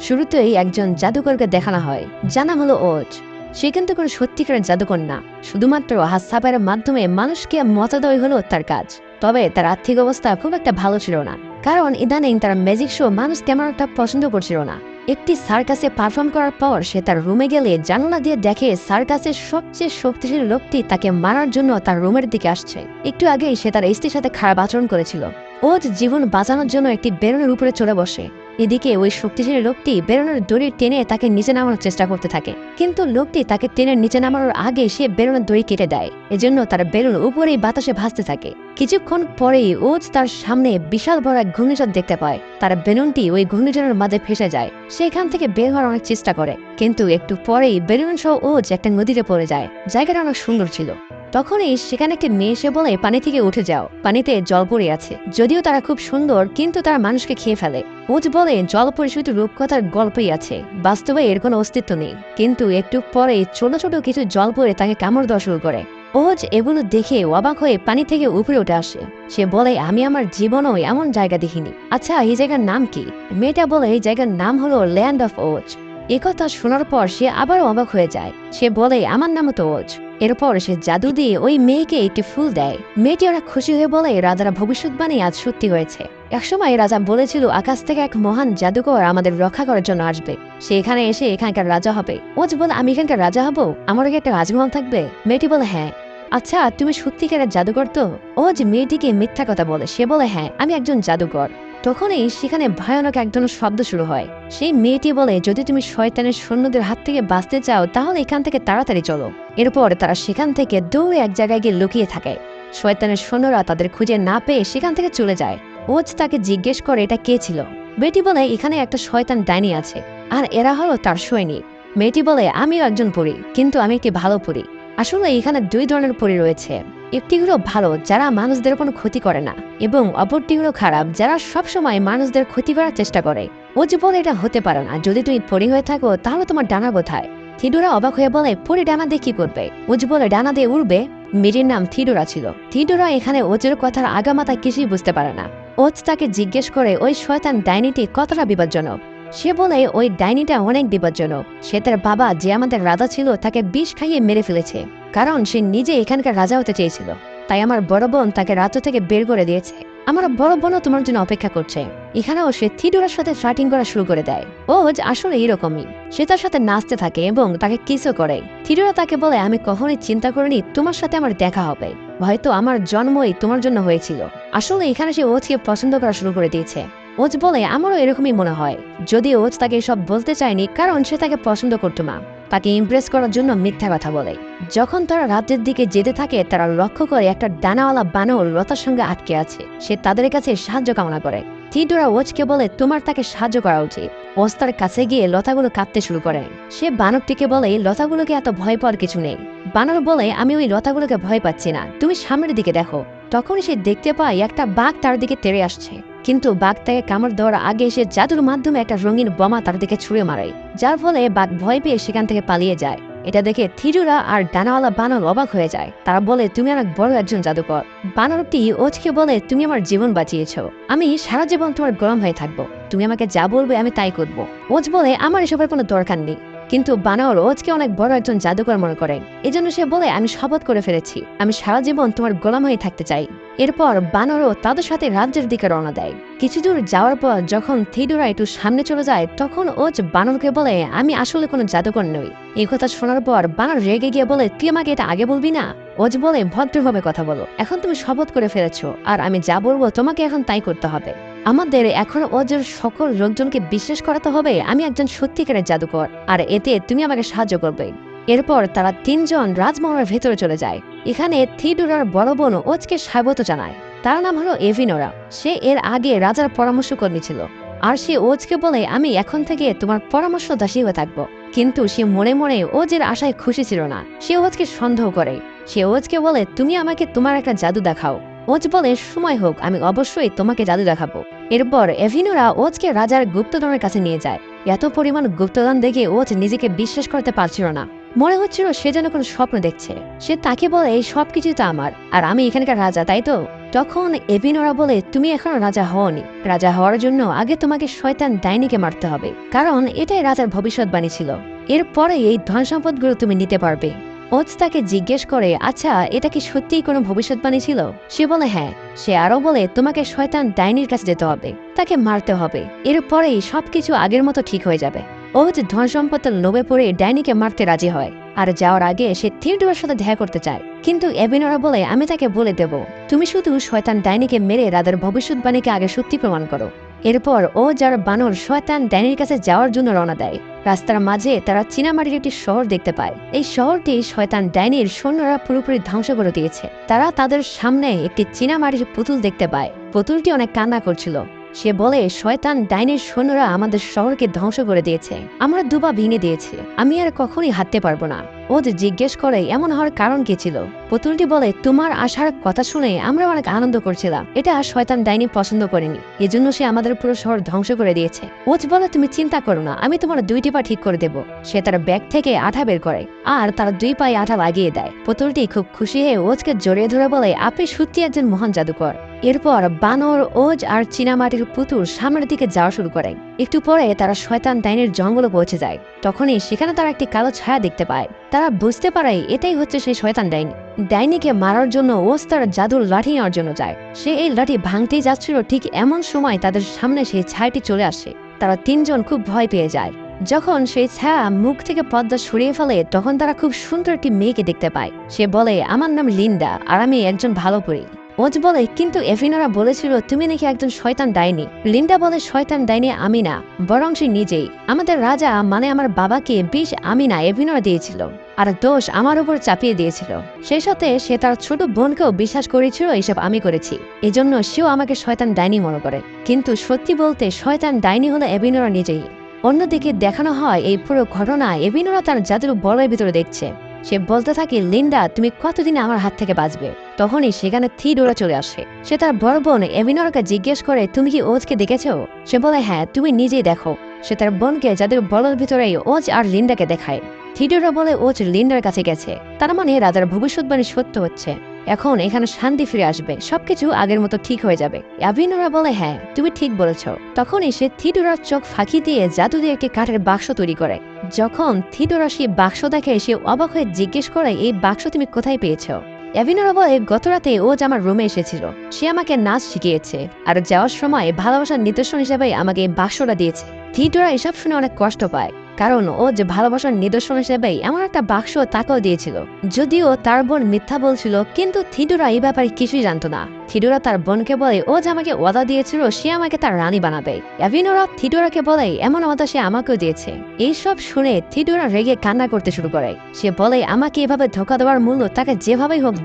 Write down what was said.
শুরুতেই একজন জাদুকরকে দেখানো হয়, যার নাম হলো ওজ। সে কিন্তু কোনো সত্যিকারের জাদুকর না, শুধুমাত্র হাত সাপারের মাধ্যমে মানুষকে মজা দেওয়াই হলো তার কাজ। তবে তার আর্থিক অবস্থা খুব একটা ভালো ছিল না, কারণ ইদানিং তার ম্যাজিক শো মানুষ তেমন একটা পছন্দ করছিল না। একটি সার্কাসে পারফর্ম করার পর সে তার রুমে গেলে জানালা দিয়ে দেখে সার্কাসের সবচেয়ে শক্তিশালী লোকটি তাকে মারার জন্য তার রুমের দিকে আসছে। একটু আগেই সে তার স্ত্রীর সাথে খারাপ আচরণ করেছিল। ওজ জীবন বাঁচানোর জন্য একটি বেলুনের উপরে চলে বসে। এদিকে ওই শক্তিশালী লোকটি বেলুনের দড়ি টেনে তাকে নিচে নামানোর চেষ্টা করতে থাকে, কিন্তু লোকটি তাকে টেনে নিচে নামানোর আগে সে বেলুনের দড়ি কেটে দেয়। এজন্য তার বেলুন উপরেই বাতাসে ভাসতে থাকে। কিছুক্ষণ পরেই ওজ তার সামনে বিশাল বড় এক ঘূর্ণিঝড় দেখতে পায়। তার বেলুনটি ওই ঘূর্ণিঝড়ের মাঝে ফেসে যায়। সেখান থেকে বের হওয়ার অনেক চেষ্টা করে, কিন্তু একটু পরেই বেলুন সহ ওজ একটা নদীতে পড়ে যায়। জায়গাটা অনেক সুন্দর ছিল। তখনই সেখানে একটি মেয়ে এসে বলে, পানি থেকে উঠে যাও, পানিতে জল পড়ে আছে। যদিও তারা খুব সুন্দর, কিন্তু তারা মানুষকে খেয়ে ফেলে। ওজ বলে, জল পড়ে শুধু রূপকথার গল্পই আছে, বাস্তবে এর কোনো অস্তিত্ব নেই। কিন্তু একটু পরে ছোট ছোট কিছু জল পড়ে তাকে কামড় দেওয়া শুরু করে। ওজ এগুলো দেখে অবাক হয়ে পানি থেকে উপরে উঠে আসে। সে বলে, আমি আমার জীবনেও এমন জায়গা দেখিনি। আচ্ছা, এই জায়গার নাম কি? মেয়েটা বলে, এই জায়গার নাম হলো ল্যান্ড অফ ওজ। একথা শোনার পর সে আবারও অবাক হয়ে যায়। সে বলে, আমার নামও তো ওজ। এরপর সে জাদু দিয়ে ওই মেয়েকে একটি ফুল দেয়। মেয়েটি অনেক খুশি হয়ে বলে, রাজারা ভবিষ্যৎবাণী আজ সত্যি হয়েছে। একসময় রাজা বলেছিল আকাশ থেকে এক মহান জাদুকর আমাদের রক্ষা করার জন্য আসবে। সে এখানে এসে এখানকার রাজা হবে। ওজ বলে, আমি এখানকার রাজা হব? আমারও কি একটা রাজমহল থাকবে? মেয়েটি বলে, হ্যাঁ। আচ্ছা, তুমি সত্যিকারের জাদুকর তো? ওজ মেয়েটিকে মিথ্যা কথা বলে। সে বলে, হ্যাঁ, আমি একজন জাদুকর। তখনই সেখানে ভয়ানক এক ধরনের শব্দ শুরু হয়। সেই মেয়েটি বলে, যদি তুমি শয়তানের সৈন্যদের হাত থেকে বাঁচতে চাও তাহলে এখান থেকে তাড়াতাড়ি চলো। এরপর তারা সেখান থেকে দৌড়ে এক জায়গায় গিয়ে লুকিয়ে থাকে। শয়তানের সৈন্যরা তাদের খুঁজে না পেয়ে সেখান থেকে চলে যায়। ওজ তাকে জিজ্ঞেস করে, এটা কে ছিল? মেয়েটি বলে, এখানে একটা শয়তান ডাইনি আছে, আর এরা হলো তার সৈনিক। মেয়েটি বলে, আমিও একজন পরী, কিন্তু আমি একটি ভালো পরী। আসলে এখানে দুই ধরনের পরী রয়েছে। একটি হলো ভালো, যারা মানুষদের কোনো ক্ষতি করে না, এবং অপরটি হলো খারাপ, যারা সবসময় মানুষদের ক্ষতি করার চেষ্টা করে। ও যে বলে, এটা হতে পারে না, যদি তুমি পরী হয়ে থাকো তাহলে তোমার ডানা কোথায়? থিডোরা অবাক হয়ে বলে, পরী ডানা দিয়ে কি করবে? ও যে বলে, ডানা দিয়ে উড়বে। মেয়েটির নাম থিডোরা ছিল। থিডোরা এখানে ওজের কথার আগামাথা কিছুই বুঝতে পারে না। ওজ তাকে জিজ্ঞেস করে, ওই শয়তান ডাইনিটি কতটা বিপজ্জনক? সে বলে, ওই ডাইনিটা অনেক বিপজ্জনক। সে তার বাবা, যে আমাদের রাজা ছিল, তাকে বিষ খাইয়ে মেরে ফেলেছে, কারণ সে নিজে এখানকার রাজা হতে চেয়েছিল। তাই আমার বড় বোন তাকে রাজ্য থেকে বের করে দিয়েছে। আমার বড় বোনও তোমার জন্য অপেক্ষা করছে। এখানেও সে থিডোরার সাথে ফ্লার্টিং করা শুরু করে দেয়। ওজ আসলে এরকমই। সে তার সাথে নাচতে থাকে এবং তাকে কিসও করে। থিডোরা তাকে বলে, আমি কখনোই চিন্তা করিনি তোমার সাথে আমার দেখা হবে, হয়তো আমার জন্মই তোমার জন্য হয়েছিল। আসলে এখানে সে ওজকে পছন্দ করা শুরু করে দিয়েছে। ওজ বলে, আমারও এরকমই মনে হয়। যদিও ওজ তাকে এসব বলতে চায়নি, কারণ সে তাকে পছন্দ করতো না। তাকে ইমপ্রেস করার জন্য মিথ্যা কথা বলে। যখন তারা রাজ্যের দিকে যেতে থাকে, তারা লক্ষ্য করে একটা ডানাওয়ালা বানর লতার সঙ্গে আটকে আছে। সে তাদের কাছে সাহায্য কামনা করে। থিডোরা ওজকে বলে, তোমার তাকে সাহায্য করা উচিত। ওজ তার কাছে গিয়ে লতাগুলো কাটতে শুরু করে। সে বানরটিকে বলে, লতাগুলোকে এত ভয় পাওয়ার কিছু নেই। বানর বলে, আমি ওই লতাগুলোকে ভয় পাচ্ছি না, তুমি সামনের দিকে দেখো। তখন সে দেখতে পায় একটা বাঘ তার দিকে তেড়ে আসছে, কিন্তু বাঘ তাকে কামড় দেওয়ার আগে সে জাদুর মাধ্যমে একটা রঙিন বোমা তার দিকে ছুঁড়ে মারে, যার ফলে বাঘ ভয় পেয়ে সেখান থেকে পালিয়ে যায়। এটা দেখে থিডোরা আর ডানাওয়ালা বানর অবাক হয়ে যায়। তারা বলে, তুমি অনেক বড় একজন জাদুকর। বানরটি ওজকে বলে, তুমি আমার জীবন বাঁচিয়েছ, আমি সারা জীবন তোমার গোলাম হয়ে থাকবো। তুমি আমাকে যা বলবে আমি তাই করব। ওজ বলে, আমার এসবের কোনো দরকার নেই। কিন্তু বানর ওজকে অনেক বড় একজন জাদুকর মনে করে। এজন্য সে বলে, আমি শপথ করে ফেলেছি, আমি সারা জীবন তোমার গোলাম হয়ে থাকতে চাই। এরপর বানরও তাদের সাথে রাজ্যের দিকে রওনা দেয়। কিছু দূর যাওয়ার পর যখন থিডোরা একটু সামনে চলে যায়, তখন ওজ বানরকে বলে, আমি আসলে কোনো জাদুকর নই। এই কথা শোনার পর বানর রেগে গিয়ে বলে, তুই আমাকে এটা আগে বলবি না? ওজ বলে, ভদ্রভাবে কথা বলো, এখন তুমি শপথ করে ফেলেছো, আর আমি যা বলবো তোমাকে এখন তাই করতে হবে। আমাদের এখন ওজের সকল লোকজনকে বিশ্বাস করাতে হবে আমি একজন সত্যিকারের জাদুকর, আর এতে তুমি আমাকে সাহায্য করবে। এরপর তারা তিনজন রাজমহলের ভেতরে চলে যায়। এখানে থিডোরার বড় বোন ওজকে স্বাগত জানায়। তার নাম হলো এভিনোরা। সে এর আগে রাজার পরামর্শ কর্মী ছিল, আর সে ওজকে বলে, আমি এখন থেকে তোমার পরামর্শ দাসী হয়ে থাকবো। কিন্তু সে মনে মনে ওজের আশায় খুশি ছিল না। সে ওজকে সন্দেহ করে। সে ওজকে বলে, তুমি আমাকে তোমার একটা জাদু দেখাও। ওজ বলে, সময় হোক, আমি অবশ্যই তোমাকে জাদু দেখাবো। এরপর এভিনোরা ওজকে রাজার গুপ্তধনের কাছে নিয়ে যায়। এত পরিমাণ গুপ্তধন দেখে ওজ নিজেকে বিশ্বাস করতে পারছিল না। মনে হচ্ছিল সে যেন কোনো স্বপ্ন দেখছে। সে তাকে বলে, এই সবকিছুই তো আমার, আর আমি এখানকার রাজা, তাই তো? তখন এভিনোরা বলে, তুমি এখনো রাজা হওনি। রাজা হওয়ার জন্য আগে তোমাকে শয়তান ডাইনিকে মারতে হবে, কারণ এটাই রাজার ভবিষ্যৎবাণী ছিল। এরপরে এই ধন সম্পদগুলো তুমি নিতে পারবে। ওজ তাকে জিজ্ঞেস করে, আচ্ছা এটা কি সত্যিই কোনো ভবিষ্যৎবাণী ছিল? সে বলে হ্যাঁ। সে আরো বলে, তোমাকে শয়তান ডাইনির কাছে যেতে হবে, তাকে মারতে হবে, এরপরেই সবকিছু আগের মতো ঠিক হয়ে যাবে। ওজ ধন সম্পদের লোভে পড়ে ডাইনিকে মারতে রাজি হয়, আর যাওয়ার আগে সে থিওডোরার সাথে দেখা করতে চায়। কিন্তু এভিনোরা বলে, আমি তাকে বলে দেব, তুমি শুধু শয়তান ডাইনিকে মেরে রাজার ভবিষ্যৎবাণীকে আগে সত্যি প্রমাণ করো। এরপর ও যার বানর শয়তান ডাইনির কাছে যাওয়ার জন্য রওনা দেয়। রাস্তার মাঝে তারা চীনামাটির একটি শহর দেখতে পায়। এই শহরটি শয়তান ডাইনির সৈন্যরা পুরোপুরি ধ্বংস করে দিয়েছে। তারা তাদের সামনে একটি চীনামাটির পুতুল দেখতে পায়। পুতুলটি অনেক কান্না করছিল। সে বলে, শয়তান ডাইনির সৈন্যরা আমাদের শহরকে ধ্বংস করে দিয়েছে, আমরা দুবা ভেঙে দিয়েছে, আমি আর কখনই হাঁটতে পারবো না। ওজ জিজ্ঞেস করে, এমন হওয়ার কারণ কি ছিল? পুতুলটি বলে, তোমার আসার কথা শুনে আমরা অনেক আনন্দ করছিলাম, এটা শয়তান ডাইনি পছন্দ করেনি, এজন্য সে আমাদের পুরো শহর ধ্বংস করে দিয়েছে। ওজ বলে, তুমি চিন্তা করো না, আমি তোমার 2টি পা ঠিক করে দেব। সে তার ব্যাগ থেকে আঠা বের করে আর তার 2 পায়ে আঠা লাগিয়ে দেয়। পুতুলটি খুব খুশি হয়ে ওজকে জড়িয়ে ধরে বলে, আপনি সত্যি একজন মহান জাদুকর। এরপর বানর, ওজ আর চীনামাটির পুতুল সামনের দিকে যাওয়া শুরু করে। একটু পরে তারা শয়তান ডাইনির জঙ্গলে পৌঁছে যায়। তখনই সেখানে তারা একটি কালো ছায়া দেখতে পায়। তারা বুঝতে পারে এটাই হচ্ছে সেই শয়তান ডাইনি। ডাইনিকে মারার জন্য ওজ তার জাদুর লাঠি নেওয়ার জন্য যায়। সে এই লাঠি ভাঙতেই যাচ্ছিল, ঠিক এমন সময় তাদের সামনে সেই ছায়াটি চলে আসে। তারা 3 জন খুব ভয় পেয়ে যায়। যখন সেই ছায়া মুখ থেকে পর্দা সরিয়ে ফেলে, তখন তারা খুব সুন্দর একটি মেয়েকে দেখতে পায়। সে বলে, আমার নাম লিন্ডা, আর আমি একজন ভালো পড়ি। ওজ বলে, কিন্তু এভিনোরা বলেছিল তুমি নাকি একজন শয়তান ডাইনি। লিন্ডা বলে, শয়তান ডাইনি আমি না, বরং সে নিজেই। আমাদের রাজা মানে আমার বাবাকে বিষ আমি না এভিনোরা দিয়েছিল, আর দোষ আমার উপর চাপিয়ে দিয়েছিল। সেই সাথে সে তার ছোট বোনকেও বিশ্বাস করেছিল এসব আমি করেছি, এজন্য সেও আমাকে শয়তান ডাইনি মনে করে। কিন্তু সত্যি বলতে শয়তান ডাইনি হলো এভিনোরা নিজেই। অন্যদিকে দেখানো হয় এই পুরো ঘটনা এভিনোরা তার জাদুর বলয়ের ভিতরে দেখছে। সে বলতে থাকে, লিন্ডা তুমি কতদিন আমার হাত থেকে বাঁচবে? তখনই সেখানে থিওডোরা চলে আসে। সে তার বড় বোন এভিনোরাকে জিজ্ঞেস করে, তুমি কি ওজকে দেখেছো? সে বলে, হ্যাঁ, তুমি নিজেই দেখো। সে তার বোনকে জাদুর বলের ভিতরে ওজ আর লিন্ডাকে দেখায়। থিওডোরা বলে, ওজ লিন্ডার কাছে গেছে, তার মানে রাজার ভবিষ্যৎবাণী সত্য হচ্ছে। এখন এখানে শান্তি ফিরে আসবে, সবকিছু আগের মতো ঠিক হয়ে যাবে। এভিনোরা বলে, হ্যাঁ তুমি ঠিক বলেছ। তখনই সে থিওডোরার চোখ ফাঁকি দিয়ে জাদু দিয়ে একটি কাঠের বাক্স তৈরি করে। যখন থিওডোরা সেই বাক্স দেখে, সে অবাক হয়ে জিজ্ঞেস করে, এই বাক্স তুমি কোথায় পেয়েছো? এভিনোরা বলে, গতরাতে ওজ আমার রুমে এসেছিল, সে আমাকে নাচ শিখিয়েছে, আর যাওয়ার সময় ভালোবাসার নিদর্শন হিসেবে আমাকে এই বাক্সটা দিয়েছে। থিওডোরা এসব শুনে অনেক কষ্ট পায়, কারণ ও যে ভালোবাসার নিদর্শন হিসেবে এমন একটা বাক্স তাকেও দিয়েছিল। যদিও তার বোন মিথ্যা বলছিল, কিন্তু থিওডোরা এই ব্যাপারে কিছুই জানতো না। থিওডোরা তার বোনকে বলে, ও যে আমাকে ওয়াদা দিয়েছিল সে আমাকে তার রানী বানাবে। এভিনোরা থিওডোরাকে বলে, এমন ওয়াদা সে আমাকেও দিয়েছে। এইসব শুনে থিওডোরা রেগে কান্না করতে শুরু করে। সে বলে, আমাকে এভাবে ধোকা দেওয়ার মূল্য তাকে যেভাবেই হোক